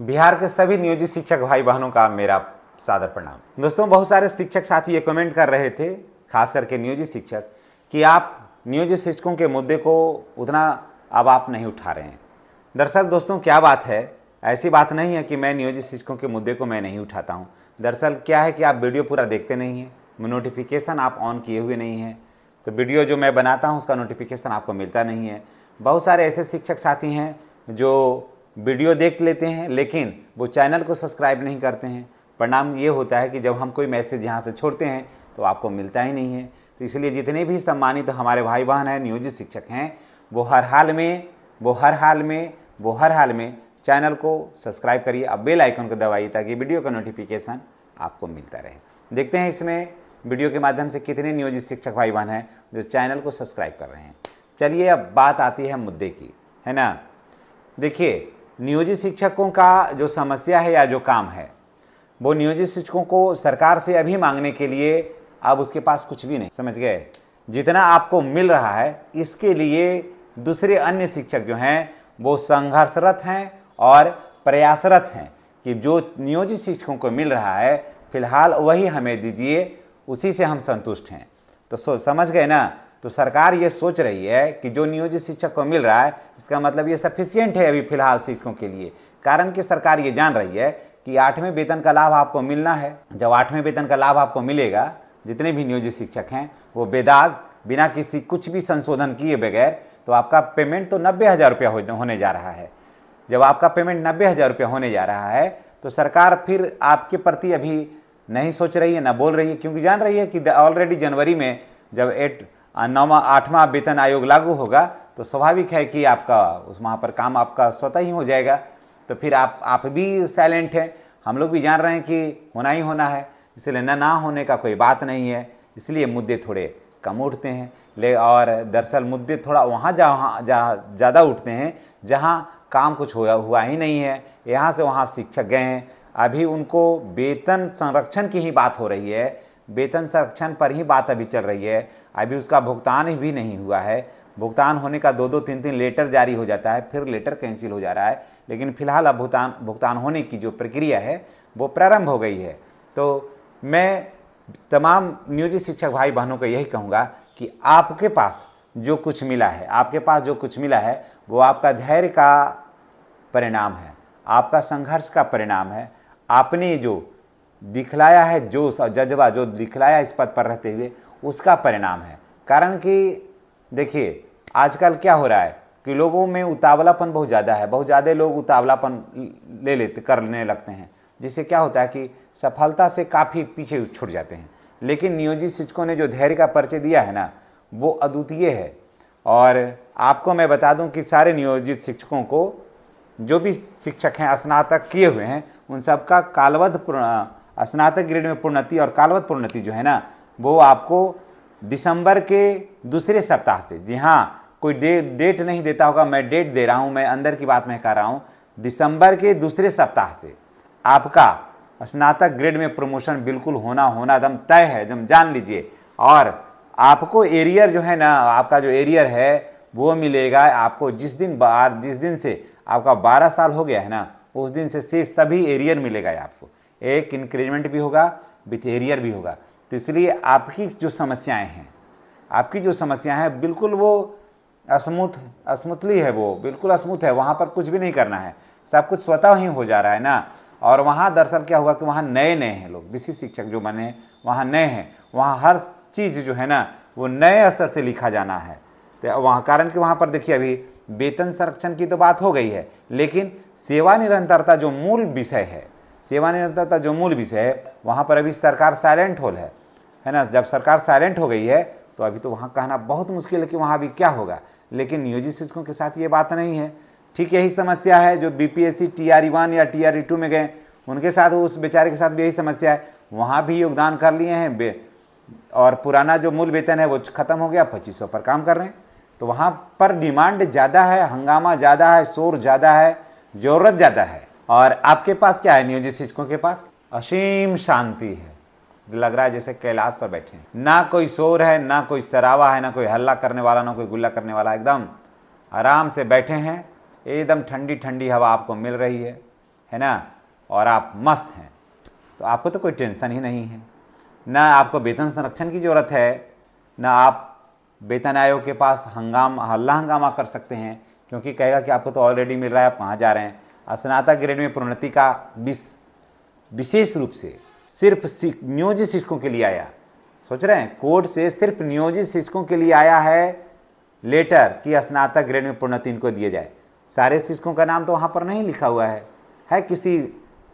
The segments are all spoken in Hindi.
बिहार के सभी नियोजित शिक्षक भाई बहनों का मेरा सादर प्रणाम। दोस्तों, बहुत सारे शिक्षक साथी ये कमेंट कर रहे थे, खास करके नियोजित शिक्षक, कि आप नियोजित शिक्षकों के मुद्दे को उतना अब आप नहीं उठा रहे हैं। दरअसल दोस्तों क्या बात है, ऐसी बात नहीं है कि मैं नियोजित शिक्षकों के मुद्दे को मैं नहीं उठाता हूँ। दरअसल क्या है कि आप वीडियो पूरा देखते नहीं हैं, नोटिफिकेशन आप ऑन किए हुए नहीं हैं, तो वीडियो जो मैं बनाता हूँ उसका नोटिफिकेशन आपको मिलता नहीं है। बहुत सारे ऐसे शिक्षक साथी हैं जो वीडियो देख लेते हैं लेकिन वो चैनल को सब्सक्राइब नहीं करते हैं। परिणाम ये होता है कि जब हम कोई मैसेज यहाँ से छोड़ते हैं तो आपको मिलता ही नहीं है। तो इसलिए जितने भी सम्मानित हमारे भाई बहन हैं, नियोजित शिक्षक हैं, वो हर हाल में चैनल को सब्सक्राइब करिए, अब बेल आइकन को दबाइए ताकि वीडियो का नोटिफिकेशन आपको मिलता रहे। देखते हैं इसमें वीडियो के माध्यम से कितने नियोजित शिक्षक भाई बहन हैं जो चैनल को सब्सक्राइब कर रहे हैं। चलिए अब बात आती है मुद्दे की, है ना। देखिए, नियोजित शिक्षकों का जो समस्या है या जो काम है, वो नियोजित शिक्षकों को सरकार से अभी मांगने के लिए अब उसके पास कुछ भी नहीं, समझ गए। जितना आपको मिल रहा है इसके लिए दूसरे अन्य शिक्षक जो हैं वो संघर्षरत हैं और प्रयासरत हैं कि जो नियोजित शिक्षकों को मिल रहा है फिलहाल वही हमें दीजिए, उसी से हम संतुष्ट हैं। तो समझ गए ना। तो सरकार ये सोच रही है कि जो नियोजित शिक्षक को मिल रहा है इसका मतलब ये सफिशिएंट है अभी फिलहाल शिक्षकों के लिए। कारण कि सरकार ये जान रही है कि 8वें वेतन का लाभ आपको मिलना है। जब 8वें वेतन का लाभ आपको मिलेगा, जितने भी नियोजित शिक्षक हैं वो बेदाग बिना किसी कुछ भी संशोधन किए बगैर, तो आपका पेमेंट तो 90,000 रुपया होने जा रहा है। जब आपका पेमेंट 90,000 रुपया होने जा रहा है तो सरकार फिर आपके प्रति अभी नहीं सोच रही है, ना बोल रही है, क्योंकि जान रही है कि ऑलरेडी जनवरी में जब 8वां वेतन आयोग लागू होगा तो स्वाभाविक है कि आपका वहाँ पर काम आपका स्वतः ही हो जाएगा। तो फिर आप भी साइलेंट हैं, हम लोग भी जान रहे हैं कि होना ही होना है, इसलिए ना होने का कोई बात नहीं है। इसलिए मुद्दे थोड़े कम उठते हैं और दरअसल मुद्दे थोड़ा वहाँ जहाँ ज़्यादा उठते हैं जहाँ काम कुछ हुआ ही नहीं है। यहाँ से वहाँ शिक्षक गए हैं, अभी उनको वेतन संरक्षण की ही बात हो रही है, वेतन संरक्षण पर ही बात अभी चल रही है। अभी उसका भुगतान भी नहीं हुआ है। भुगतान होने का 2-2, 3-3 लेटर जारी हो जाता है, फिर लेटर कैंसिल हो जा रहा है, लेकिन फिलहाल अब भुगतान होने की जो प्रक्रिया है वो प्रारंभ हो गई है। तो मैं तमाम नियोजित शिक्षक भाई बहनों को यही कहूँगा कि आपके पास जो कुछ मिला है वो आपका धैर्य का परिणाम है, आपका संघर्ष का परिणाम है। आपने जो दिखलाया है, जोश और जज्बा जो दिखलाया इस पद पर रहते हुए, उसका परिणाम है। कारण कि देखिए आजकल क्या हो रहा है कि लोगों में उतावलापन बहुत ज़्यादा है, बहुत ज़्यादा लोग उतावलापन करने लगते हैं, जिससे क्या होता है कि सफलता से काफ़ी पीछे छूट जाते हैं। लेकिन नियोजित शिक्षकों ने जो धैर्य का परिचय दिया है ना, वो अद्वितीय है। और आपको मैं बता दूं कि सारे नियोजित शिक्षकों को, जो भी शिक्षक हैं स्नातक किए हुए हैं, उन सबका स्नातक ग्रेड में प्रोन्नति और कालवद प्रोन्नति जो है ना, वो आपको दिसंबर के दूसरे सप्ताह से, जी हाँ, कोई डेट नहीं देता होगा, मैं डेट दे रहा हूँ, मैं अंदर की बात मैं कर रहा हूँ। दिसंबर के दूसरे सप्ताह से आपका स्नातक ग्रेड में प्रमोशन बिल्कुल होना एकदम तय है, एकदम जान लीजिए। और आपको एरियर जो है ना, आपका जो एरियर है वो मिलेगा आपको जिस दिन से आपका 12 साल हो गया है ना, उस दिन से सभी एरियर मिलेगा आपको। एक इंक्रीमेंट भी होगा, विथ एरियर भी होगा। तो इसलिए आपकी जो समस्याएं हैं बिल्कुल वो स्मूथली है, वो बिल्कुल स्मूथ है, वहाँ पर कुछ भी नहीं करना है, सब कुछ स्वतः ही हो जा रहा है ना। और वहाँ दरअसल क्या हुआ कि वहाँ नए हैं लोग, विशिष्ट शिक्षक जो बने वहाँ नए हैं, वहाँ हर चीज़ जो है ना वो नए स्तर से लिखा जाना है। तो वहाँ कारण कि वहाँ पर देखिए अभी वेतन संरक्षण की तो बात हो गई है, लेकिन सेवा निरंतरता जो मूल विषय है वहाँ पर अभी सरकार साइलेंट होल है ना। जब सरकार साइलेंट हो गई है तो अभी तो वहाँ कहना बहुत मुश्किल है कि वहाँ अभी क्या होगा। लेकिन नियोजित शिक्षकों के साथ ये बात नहीं है। ठीक यही समस्या है जो बीपीएससी TRE1 या TRE2 में गए, उनके साथ, उस बेचारे के साथ भी यही समस्या है। वहाँ भी योगदान कर लिए हैं और पुराना जो मूल वेतन है वो ख़त्म हो गया, 2500 पर काम कर रहे हैं। तो वहाँ पर डिमांड ज़्यादा है, हंगामा ज़्यादा है, शोर ज़्यादा है, ज़रूरत ज़्यादा है। और आपके पास क्या है, नियोजित शिक्षकों के पास असीम शांति है, लग रहा है जैसे कैलाश पर बैठे हैं। ना कोई शोर है, ना कोई शराबा है, ना कोई हल्ला करने वाला, ना कोई गुल्ला करने वाला, एकदम आराम से बैठे हैं। एकदम ठंडी ठंडी हवा आपको मिल रही है। है ना, और आप मस्त हैं, तो आपको तो कोई टेंशन ही नहीं है। ना आपको वेतन संरक्षण की ज़रूरत है, ना आप वेतन आयोग के पास हल्ला हंगामा कर सकते हैं, क्योंकि कहेगा कि आपको तो ऑलरेडी मिल रहा है, आप कहाँ जा रहे हैं। स्नातक ग्रेड में प्रोन्नति का विशेष रूप से सिर्फ नियोजित शिक्षकों के लिए आया। सोच रहे हैं, कोर्ट से सिर्फ नियोजित शिक्षकों के लिए आया है लेटर कि स्नातक ग्रेड में प्रोन्नति इनको दिया जाए। सारे शिक्षकों का नाम तो वहाँ पर नहीं लिखा हुआ है किसी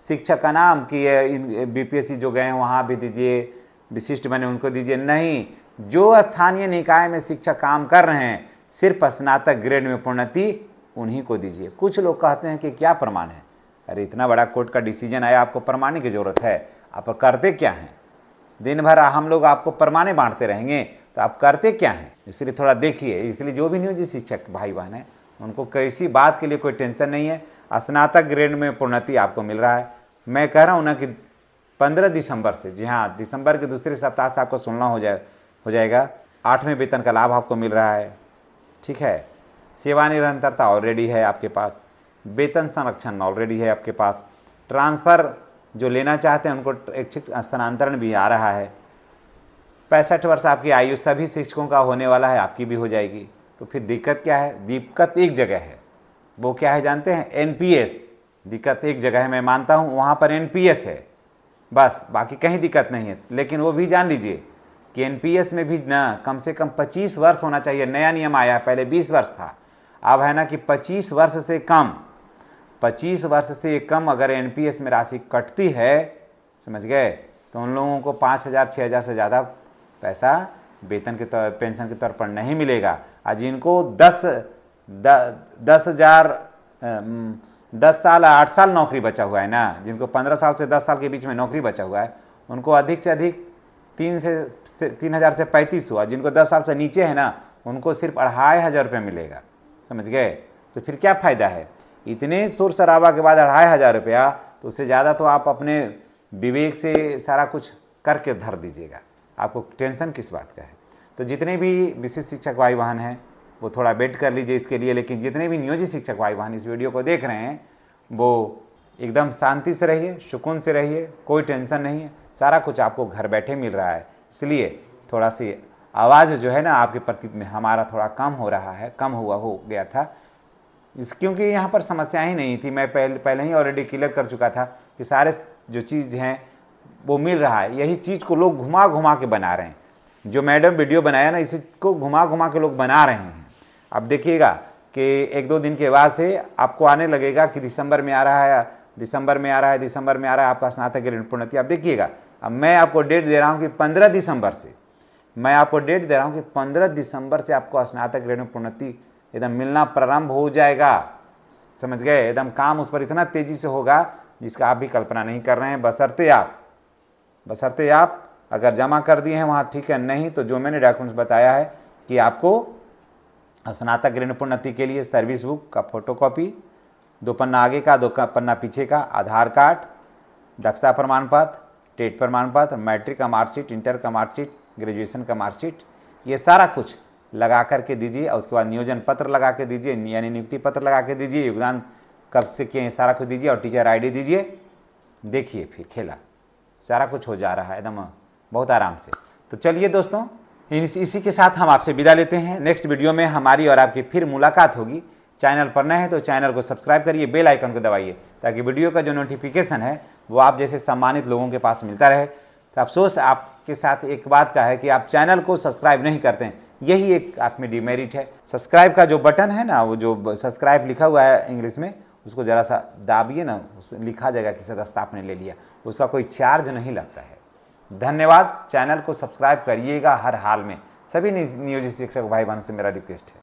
शिक्षक का नाम कि बीपीएससी जो गए हैं वहाँ भी दीजिए, विशिष्ट बने उनको दीजिए, नहीं। जो स्थानीय निकाय में शिक्षक काम कर रहे हैं सिर्फ स्नातक ग्रेड में प्रोन्नति उन्हीं को दीजिए। कुछ लोग कहते हैं कि क्या प्रमाण है, अरे इतना बड़ा कोर्ट का डिसीजन आया, आपको प्रमाण की जरूरत है, आप करते क्या हैं? दिन भर हम लोग आपको परमाने बांटते रहेंगे तो आप करते क्या हैं? इसलिए थोड़ा देखिए। इसलिए जो भी नियोजित शिक्षक भाई बहन हैं उनको किसी बात के लिए कोई टेंशन नहीं है। स्नातक ग्रेड में प्रोन्नति आपको मिल रहा है। मैं कह रहा हूँ ना कि 15 दिसंबर से, जी हाँ, दिसंबर के दूसरे सप्ताह से आपको सुनना हो जाएगा। 8वें वेतन का लाभ आपको मिल रहा है, ठीक है। सेवा निरंतरता ऑलरेडी है आपके पास, वेतन संरक्षण ऑलरेडी है आपके पास, ट्रांसफ़र जो लेना चाहते हैं उनको ऐच्छिक स्थानांतरण भी आ रहा है। 65 वर्ष आपकी आयु सभी शिक्षकों का होने वाला है, आपकी भी हो जाएगी। तो फिर दिक्कत क्या है? दिक्कत एक जगह है, वो क्या है जानते हैं? एनपीएस। दिक्कत एक जगह है, मैं मानता हूँ, वहाँ पर एनपीएस है बस, बाकी कहीं दिक्कत नहीं है। लेकिन वो भी जान लीजिए कि एनपीएस में भी ना कम से कम 25 वर्ष होना चाहिए। नया नियम आया है, पहले 20 वर्ष था, अब है ना कि 25 वर्ष से कम, 25 वर्ष से कम अगर एनपीएस में राशि कटती है, समझ गए, तो उन लोगों को 5,000 6,000 से ज़्यादा पैसा वेतन के तौर पेंशन के तौर पर नहीं मिलेगा। आज जिनको 10 साल 8 साल नौकरी बचा हुआ है ना, जिनको 15 साल से 10 साल के बीच में नौकरी बचा हुआ है, उनको अधिक से अधिक 3,000 से 3,500। जिनको 10 साल से नीचे है ना, उनको सिर्फ 2,500 रुपये मिलेगा, समझ गए। तो फिर क्या फ़ायदा है? इतने शोर शराबा के बाद 2,500 रुपया, तो उससे ज़्यादा तो आप अपने विवेक से सारा कुछ करके धर दीजिएगा। आपको टेंशन किस बात का है? तो जितने भी विशिष्ट शिक्षक भाई बहन हैं वो थोड़ा वेट कर लीजिए इसके लिए। लेकिन जितने भी नियोजित शिक्षक भाई बहन इस वीडियो को देख रहे हैं वो एकदम शांति से रहिए, सुकून से रहिए, कोई टेंशन नहीं है, सारा कुछ आपको घर बैठे मिल रहा है। इसलिए थोड़ा सी आवाज़ जो है ना आपके प्रति में हमारा थोड़ा कम हो रहा है, कम हो गया था क्योंकि यहाँ पर समस्या ही नहीं थी। मैं पहले ही ऑलरेडी क्लियर कर चुका था कि सारे जो चीज़ हैं वो मिल रहा है। यही चीज़ को लोग घुमा घुमा के बना रहे हैं। जो मैडम वीडियो बनाया ना, इसी को घुमा घुमा के लोग बना रहे हैं। अब देखिएगा कि 1-2 दिन के बाद से आपको आने लगेगा कि दिसंबर में आ रहा है, दिसंबर में आ रहा है, दिसंबर में आ रहा है आपका स्नातक ग्रेड प्रोन्नति। अब देखिएगा, अब मैं आपको डेट दे रहा हूँ कि 15 दिसंबर से, मैं आपको डेट दे रहा हूँ कि 15 दिसंबर से आपको स्नातक ग्रेड में प्रोन्नति एकदम मिलना प्रारंभ हो जाएगा, समझ गए। एकदम काम उस पर इतना तेज़ी से होगा जिसका आप भी कल्पना नहीं कर रहे हैं। बशर्ते आप अगर जमा कर दिए हैं वहाँ, ठीक है, नहीं तो जो मैंने डॉक्यूमेंट्स बताया है कि आपको स्नातक ग्रेड प्रोन्नति के लिए सर्विस बुक का फोटोकॉपी, 2 पन्ना आगे का, 2 पन्ना पीछे का, आधार कार्ड, दक्षता प्रमाण पत्र, टेट प्रमाण पत्र, मैट्रिक का मार्कशीट, इंटर का मार्कशीट, ग्रेजुएशन का मार्कशीट, ये सारा कुछ लगा करके दीजिए। और उसके बाद नियोजन पत्र लगा के दीजिए, यानी नियुक्ति पत्र लगा के दीजिए, योगदान कब से किए सारा कुछ दीजिए, और टीचर आईडी दीजिए। देखिए फिर खेला, सारा कुछ हो जा रहा है एकदम बहुत आराम से। तो चलिए दोस्तों, इसी के साथ हम आपसे विदा लेते हैं। नेक्स्ट वीडियो में हमारी और आपकी फिर मुलाकात होगी। चैनल पर नए हैं तो चैनल को सब्सक्राइब करिए, बेल आइकन को दबाइए, ताकि वीडियो का जो नोटिफिकेशन है वो आप जैसे सम्मानित लोगों के पास मिलता रहे। तो अफसोस आपके साथ एक बात का है कि आप चैनल को सब्सक्राइब नहीं करते हैं, यही एक आप में डिमेरिट है। सब्सक्राइब का जो बटन है ना, वो जो सब्सक्राइब लिखा हुआ है इंग्लिश में, उसको ज़रा सा दाबिए ना, उसमें लिखा जाएगा कि सदस्यता आपने ले लिया। उसका कोई चार्ज नहीं लगता है। धन्यवाद। चैनल को सब्सक्राइब करिएगा हर हाल में। सभी नियोजित शिक्षक भाई बहनों से मेरा रिक्वेस्ट है।